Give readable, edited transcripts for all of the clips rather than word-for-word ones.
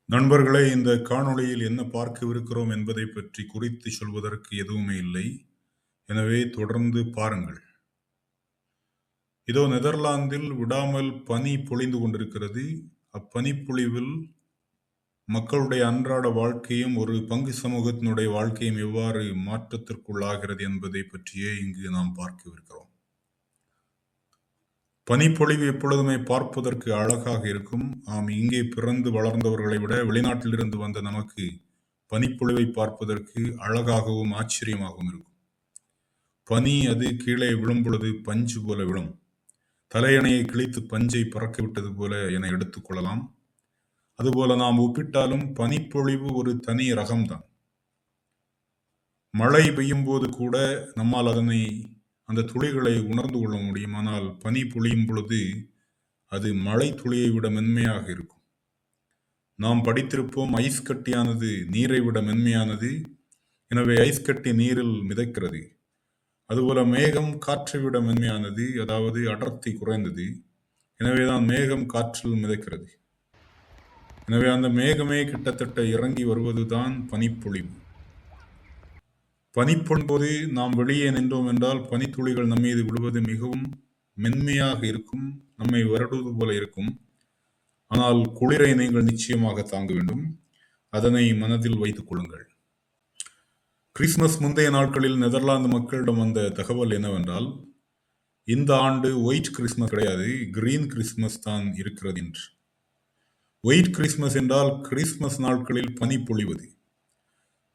நண்பர்களே, இந்த காணொளியில் என்ன பார்க்கவிருக்கிறோம் என்பதை பற்றி குறித்து சொல்வதற்கு எதுவுமே இல்லை. எனவே தொடர்ந்து பாருங்கள். இதோ நெதர்லாந்தில் விடாமல் பனி பொழிந்து கொண்டிருக்கிறது. அப்பனிப்பொழிவில் மக்களுடைய அன்றாட வாழ்க்கையும் ஒரு பங்கு சமூகத்தினுடைய வாழ்க்கையும் எவ்வாறு மாற்றத்திற்குள்ளாகிறது என்பதை பற்றியே இங்கு நாம் பார்க்கவிருக்கிறோம். பனிப்பொழிவு எப்பொழுதுமே பார்ப்பதற்கு அழகாக இருக்கும். இங்கே பிறந்து வளர்ந்தவர்களை விட வெளிநாட்டிலிருந்து வந்த நமக்கு பனிப்பொழிவை பார்ப்பதற்கு அழகாகவும் ஆச்சரியமாகவும் இருக்கும். பனி அது கீழே விழும் பொழுது பஞ்சு போல விழும். தலையணையை கிழித்து பஞ்சை பறக்க விட்டது போல என எடுத்துக்கொள்ளலாம். அதுபோல நாம் ஒப்பிட்டாலும் பனிப்பொழிவு ஒரு தனி ரகம்தான். மழை பெய்யும் போது கூட நம்மால் அந்த துளிகளை உணர்ந்து கொள்ள முடியும். ஆனால் பனி பொழியும் பொழுது அது மழை துளியை விட மென்மையாக இருக்கும். நாம் படித்திருப்போம், ஐஸ் கட்டியானது நீரை விட மென்மையானது. எனவே ஐஸ் கட்டி நீரில் மிதக்கிறது. அதுபோல மேகம் காற்றை விட மென்மையானது, அதாவது அடர்த்தி குறைந்தது. எனவேதான் மேகம் காற்றில் மிதக்கிறது. எனவே அந்த மேகமே கிட்டத்தட்ட இறங்கி வருவதுதான் பனிப்பொழிவு. பனிப்பொழியும்போது நாம் வெளியே நின்றோம் என்றால் பனித்துளிகள் நம்மீது விழுவது மிகவும் மென்மையாக இருக்கும், நம்மை வருடுவது போல இருக்கும். ஆனால் குளிரை நீங்கள் நிச்சயமாக தாங்க வேண்டும். அதனை மனதில் வைத்துக் கொள்ளுங்கள். கிறிஸ்துமஸ் முந்தைய நாட்களில் நெதர்லாந்து மக்களிடம் வந்த தகவல் என்னவென்றால், இந்த ஆண்டு ஒயிட் கிறிஸ்துமஸ் கிடையாது, கிரீன் கிறிஸ்துமஸ் தான் இருக்கிறது என்று. ஒயிட் கிறிஸ்துமஸ் என்றால் கிறிஸ்துமஸ் நாட்களில் பனி பொழிவது.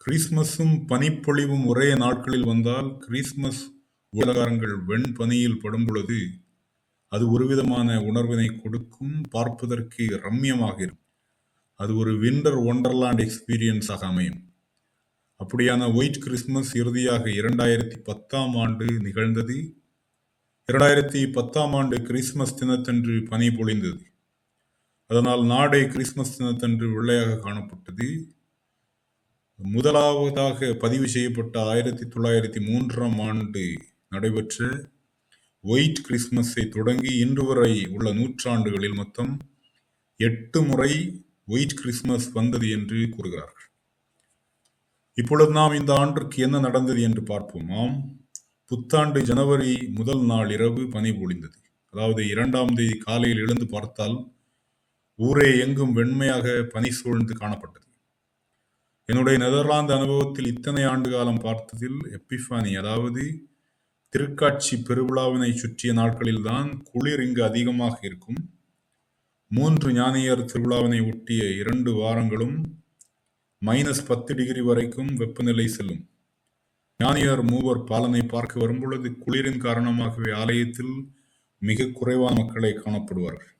கிறிஸ்துமஸும் பனிப்பொழிவும் ஒரே நாட்களில் வந்தால் கிறிஸ்துமஸ் உலகாரங்கள் வெண்பனியில் படும் பொழுது அது ஒரு விதமான உணர்வினை கொடுக்கும், பார்ப்பதற்கு ரம்யமாக இருக்கும். அது ஒரு விண்டர் ஒண்டர்லாண்ட் எக்ஸ்பீரியன்ஸாக அமையும். அப்படியான ஒயிட் கிறிஸ்துமஸ் இறுதியாக 2010 ஆண்டு நிகழ்ந்தது. 2010 ஆண்டு கிறிஸ்துமஸ் தினத்தன்று பனி பொழிந்தது. அதனால் நாடே கிறிஸ்துமஸ் தினத்தன்று வெள்ளையாக காணப்பட்டது. முதலாவதாக பதிவு செய்யப்பட்ட 1903 ஆண்டு நடைபெற்ற ஒயிட் கிறிஸ்துமஸை தொடங்கி இன்று வரை உள்ள நூற்றாண்டுகளில் மொத்தம் 8 முறை ஒயிட் கிறிஸ்துமஸ் வந்தது என்று கூறுகிறார்கள். இப்பொழுது நாம் இந்த ஆண்டிற்கு என்ன நடந்தது என்று பார்ப்போம். புத்தாண்டு ஜனவரி முதல் நாள் இரவு பனி பொழிந்தது. அதாவது 2ஆம் தேதி காலையில் எழுந்து பார்த்தால் ஊரே எங்கும் வெண்மையாக பனி சூழ்ந்து காணப்பட்டது. என்னுடைய நெதர்லாந்து அனுபவத்தில் இத்தனை ஆண்டு காலம் பார்த்ததில் எப்பிஃபானி, அதாவது திருக்காட்சி பெருவிழாவினை சுற்றிய நாட்களில்தான் குளிர் இங்கு அதிகமாக இருக்கும். 3 ஞானியர் திருவிழாவினை ஒட்டிய 2 வாரங்களும் -10 டிகிரி வரைக்கும் வெப்பநிலை செல்லும். ஞானியர் மூவர் பாலனை பார்க்க வரும்பொழுது குளிரின் காரணமாகவே ஆலயத்தில் மிக குறைவான மக்களே காணப்படுவார்கள்.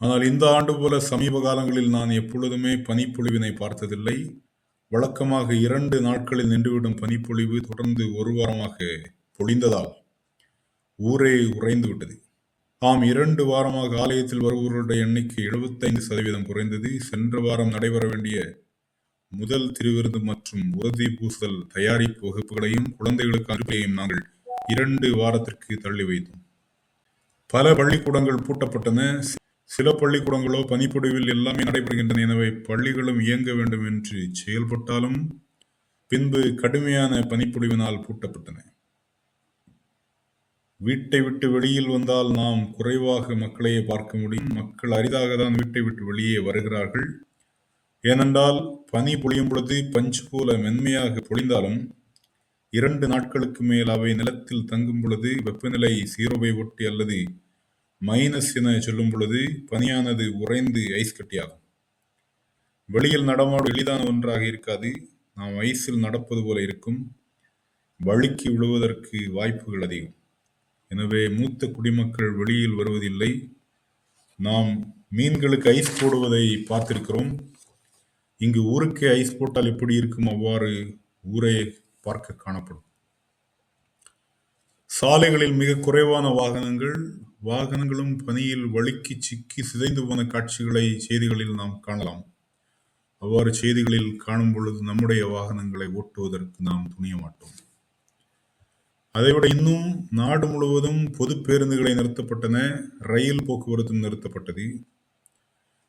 ஆனால் இந்த ஆண்டு போல சமீப காலங்களில் நான் எப்பொழுதுமே பனிப்பொழிவினை பார்த்ததில்லை. வழக்கமாக 2 நாட்களில் நின்றுவிடும் பனிப்பொழிவு தொடர்ந்து 1 வாரமாக பொழிந்ததால் ஊரே உறைந்து விட்டது. 2 வாரமாக ஆலயத்தில் வருபவர்களுடைய எண்ணிக்கை 75% குறைந்தது. சென்ற வாரம் நடைபெற வேண்டிய முதல் திருவிருந்து மற்றும் உறுதி பூசல் தயாரிப்பு வகுப்புகளையும் குழந்தைகளுக்கு அனுப்பையும் நாங்கள் 2 வாரத்திற்கு தள்ளி வைத்தோம். பல பள்ளிக்கூடங்கள் பூட்டப்பட்டன. சில பள்ளிக்கூடங்களோ பனிப்பொழிவில் எல்லாமே நடைபெறுகின்றன. எனவே பள்ளிகளும் இயங்க வேண்டும் என்று செயல்பட்டாலும் பின்பு கடுமையான பனிப்பொழிவினால் பூட்டப்பட்டன. வீட்டை விட்டு வெளியில் வந்தால் நாம் குறைவாக மக்களையே பார்க்க முடியும். மக்கள் அரிதாக தான் வீட்டை விட்டு வெளியே வருகிறார்கள். ஏனென்றால் பனி பொழியும் பொழுது பஞ்சு போல மென்மையாக பொழிந்தாலும் 2 நாட்களுக்கு மேல் அவை நிலத்தில் தங்கும் பொழுது வெப்பநிலை 0வை ஒட்டி அல்லது மைனஸ் என சொல்லும் பொழுது பனியானது உறைந்து ஐஸ் கட்டியாகும். வெளியில் நடமாடும் எளிதான ஒன்றாக இருக்காது. நாம் ஐஸில் நடப்பது போல இருக்கும். வழுக்கி விழுவதற்கு வாய்ப்புகள் அதிகம். எனவே மூத்த குடிமக்கள் வெளியில் வருவதில்லை. நாம் மீன்களுக்கு ஐஸ் போடுவதை பார்த்திருக்கிறோம். இங்கு ஊருக்கே ஐஸ் போட்டால் எப்படி இருக்கும், அவ்வாறு ஊரே பார்க்க காணப்படும். சாலைகளில் மிக குறைவான வாகனங்களும் பனியில் வழுக்கி சிக்கி சிதைந்து போன காட்சிகளை செய்திகளில் நாம் காணலாம். அவ்வாறு செய்திகளில் காணும் பொழுது நம்முடைய வாகனங்களை ஓட்டுவதற்கு நாம் துணிய மாட்டோம். அதைவிட இன்னும் நாடு முழுவதும் பொது பேருந்துகளை நிறுத்தப்பட்டன. ரயில் போக்குவரத்தும் நிறுத்தப்பட்டது.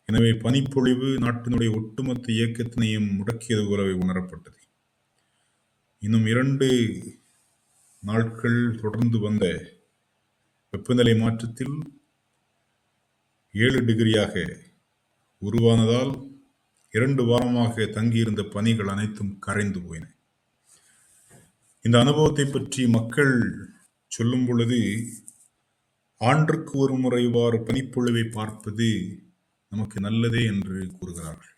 எனவே பனிப்பொழிவு நாட்டினுடைய ஒட்டுமொத்த இயக்கத்தினையும் முடக்கியது போலவே உணரப்பட்டது. இன்னும் 2 நாட்கள் தொடர்ந்து வந்த வெப்பநிலை மாற்றத்தில் 7 டிகிரியாக உருவானதால் 2 வாரமாக தங்கியிருந்த பனிகள் அனைத்தும் கரைந்து போயின. இந்த அனுபவத்தை பற்றி மக்கள் சொல்லும் பொழுது, ஆண்டுக்கு ஒரு முறை இவ்வாறு பனிப்பொழிவை பார்ப்பது நமக்கு நல்லதே என்று கூறுகிறார்கள்.